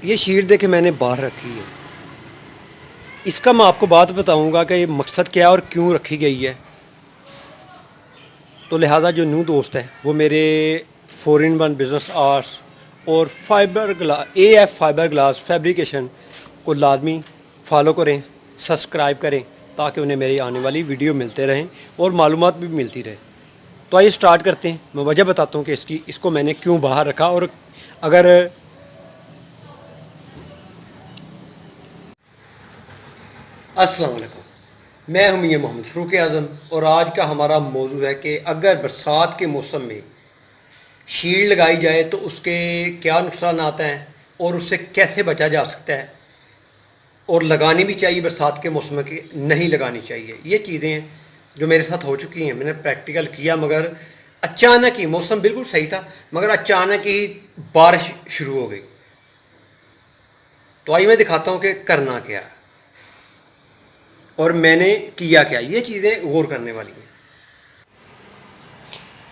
یہ شیٹ دیکھیں میں نے باہر رکھی ہے، اس کا میں آپ کو بات بتاؤں گا کہ یہ مقصد کیا اور کیوں رکھی گئی ہے. تو لہٰذا جو نیو دوست ہے وہ میرے 4-in-1 بزنس آرٹس اور AF فائبر گلاس فیبریکیشن کو لازمی فالو کریں، سبسکرائب کریں، تاکہ انہیں میری آنے والی ویڈیو ملتے رہیں اور معلومات بھی ملتی رہے. تو آئیے سٹارٹ کرتے ہیں. میں وجہ بتاتا ہوں کہ اس کو میں نے کیوں باہر رکھا. اور اگر السلام علیکم، میں ہوں میاں محمد فاروق اعظم، اور آج کا ہمارا موضوع ہے کہ اگر برسات کے موسم میں شیلڈ لگائی جائے تو اس کے کیا نقصانات ہیں اور اس سے کیسے بچا جا سکتا ہے، اور لگانی بھی چاہیے برسات کے موسم میں کہ نہیں لگانی چاہیے. یہ چیزیں ہیں جو میرے ساتھ ہو چکی ہیں. میں نے پریکٹیکل کیا، مگر اچانک ہی موسم بالکل صحیح تھا، مگر اچانک ہی بارش شروع ہو گئی. تو آئیے میں دکھاتا ہوں کہ کرنا کیا اور میں نے کیا کیا. یہ چیزیں غور کرنے والی ہیں.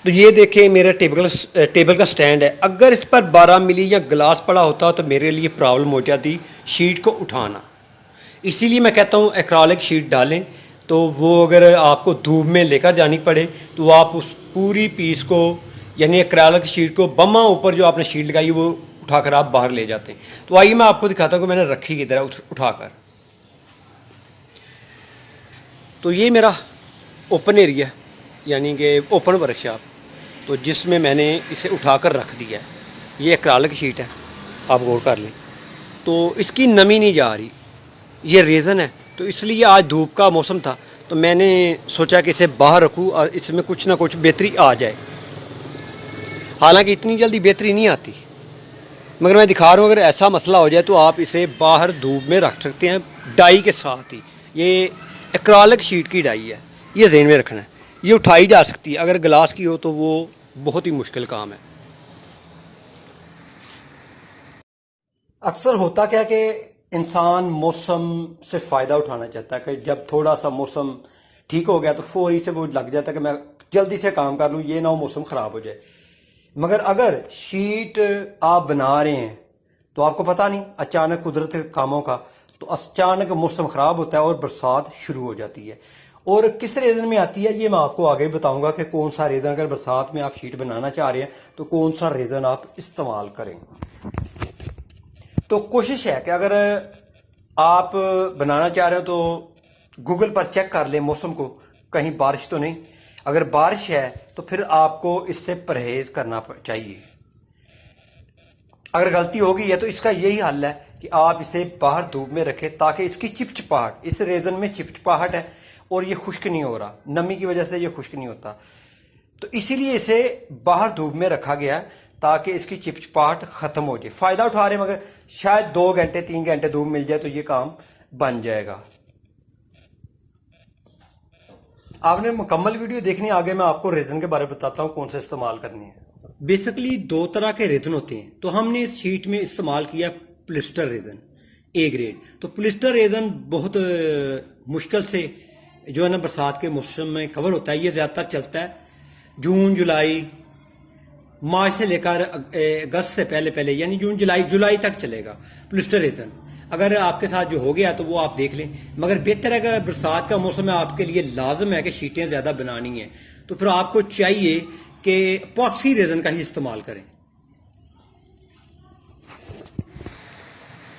تو یہ دیکھیں میرا ٹیبل کا سٹینڈ ہے. اگر اس پر 12 ملی یا گلاس پڑا ہوتا تو میرے لیے پرابلم ہو جاتی شیٹ کو اٹھانا. اسی لیے میں کہتا ہوں ایکرالک شیٹ ڈالیں. تو وہ اگر آپ کو دھوپ میں لے کر جانی پڑے تو آپ اس پوری پیس کو، یعنی ایکرالک شیٹ کو بما اوپر جو آپ نے شیٹ لگائی وہ اٹھا کر آپ باہر لے جاتے ہیں. تو آئیے میں آپ کو دکھاتا ہوں کہ میں نے رکھی کدھر ہے اٹھا کر. تو یہ میرا اوپن ایریا یعنی کہ اوپن ورکشاپ، تو جس میں میں نے اسے اٹھا کر رکھ دیا ہے. یہ ایکرالک شیٹ ہے، آپ غور کر لیں. تو اس کی نمی نہیں جا رہی، یہ ریزن ہے. تو اس لیے آج دھوپ کا موسم تھا تو میں نے سوچا کہ اسے باہر رکھوں اور اس میں کچھ نہ کچھ بہتری آ جائے. حالانکہ اتنی جلدی بہتری نہیں آتی، مگر میں دکھا رہا ہوں اگر ایسا مسئلہ ہو جائے تو آپ اسے باہر دھوپ میں رکھ سکتے ہیں ڈائی کے ساتھ ہی. یہ ایکرالک شیٹ کی ڈائی ہے، یہ ذہن میں رکھنا ہے. یہ اٹھائی جا سکتی ہے، اگر گلاس کی ہو تو وہ بہت ہی مشکل کام ہے. اکثر ہوتا کیا کہ انسان موسم سے فائدہ اٹھانا چاہتا ہے کہ جب تھوڑا سا موسم ٹھیک ہو گیا تو فوری سے وہ لگ جاتا ہے کہ میں جلدی سے کام کر لوں، یہ نہ ہو موسم خراب ہو جائے. مگر اگر شیٹ آپ بنا رہے ہیں تو آپ کو پتہ نہیں، اچانک قدرت کے کاموں کا تو اچانک موسم خراب ہوتا ہے اور برسات شروع ہو جاتی ہے. اور کس ریزن میں آتی ہے یہ میں آپ کو آگے بتاؤں گا کہ کون سا ریزن، اگر برسات میں آپ شیٹ بنانا چاہ رہے ہیں تو کون سا ریزن آپ استعمال کریں. تو کوشش ہے کہ اگر آپ بنانا چاہ رہے ہو تو گوگل پر چیک کر لیں موسم کو، کہیں بارش تو نہیں. اگر بارش ہے تو پھر آپ کو اس سے پرہیز کرنا چاہیے. اگر غلطی ہوگی ہے تو اس کا یہی حل ہے کہ آپ اسے باہر دھوپ میں رکھیں تاکہ اس کی چپچپاہٹ، اس ریزن میں چپچپاہٹ ہے اور یہ خشک نہیں ہو رہا، نمی کی وجہ سے یہ خشک نہیں ہوتا. تو اسی لیے اسے باہر دھوپ میں رکھا گیا تاکہ اس کی چپچپاہٹ ختم ہو جائے. فائدہ اٹھا رہے ہیں مگر شاید 2 گھنٹے 3 گھنٹے دھوپ مل جائے تو یہ کام بن جائے گا. آپ نے مکمل ویڈیو دیکھنی، آگے میں آپ کو ریزن کے بارے میں بتاتا ہوں کون سے استعمال کرنی ہے. بیسکلی 2 طرح کے ریزن ہوتے ہیں، تو ہم نے اس شیٹ میں استعمال کیا پولسٹر ریزن A گریڈ. تو پولسٹر ریزن بہت مشکل سے جو ہے نا برسات کے موسم میں کور ہوتا ہے. یہ زیادہ تر چلتا ہے جون جولائی، مارچ سے لے کر اگست سے پہلے یعنی جون جولائی تک چلے گا پولسٹر ریزن. اگر آپ کے ساتھ جو ہو گیا تو وہ آپ دیکھ لیں. مگر بہتر ہے کہ برسات کا موسم ہے، آپ کے لیے لازم ہے کہ شیٹیں زیادہ بنانی ہیں تو پھر آپ کو چاہیے کہ ایپاکسی ریزن کا ہی استعمال کریں.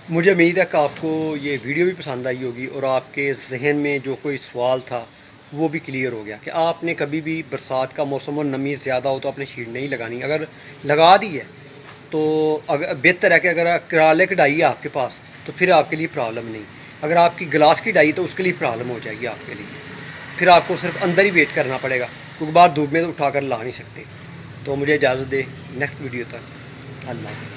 مجھے امید ہے کہ آپ کو یہ ویڈیو بھی پسند آئی ہوگی اور آپ کے ذہن میں جو کوئی سوال تھا وہ بھی کلیئر ہو گیا کہ آپ نے کبھی بھی برسات کا موسم اور نمی زیادہ ہو تو آپ نے شیٹ نہیں لگانی. اگر لگا دی ہے تو بہتر ہے کہ اگر ایکرالک ڈائی ہے آپ کے پاس تو پھر آپ کے لیے پرابلم نہیں. اگر آپ کی گلاس کی ڈائی تو اس کے لیے پرابلم ہو جائے گی آپ کے لیے. پھر آپ کو صرف اندر ہی ویٹ کرنا پڑے گا کیونکہ باہر دھوپ میں تو اٹھا کر لا نہیں سکتے. تو مجھے اجازت دے نیکسٹ ویڈیو تک. اللہ حافظ.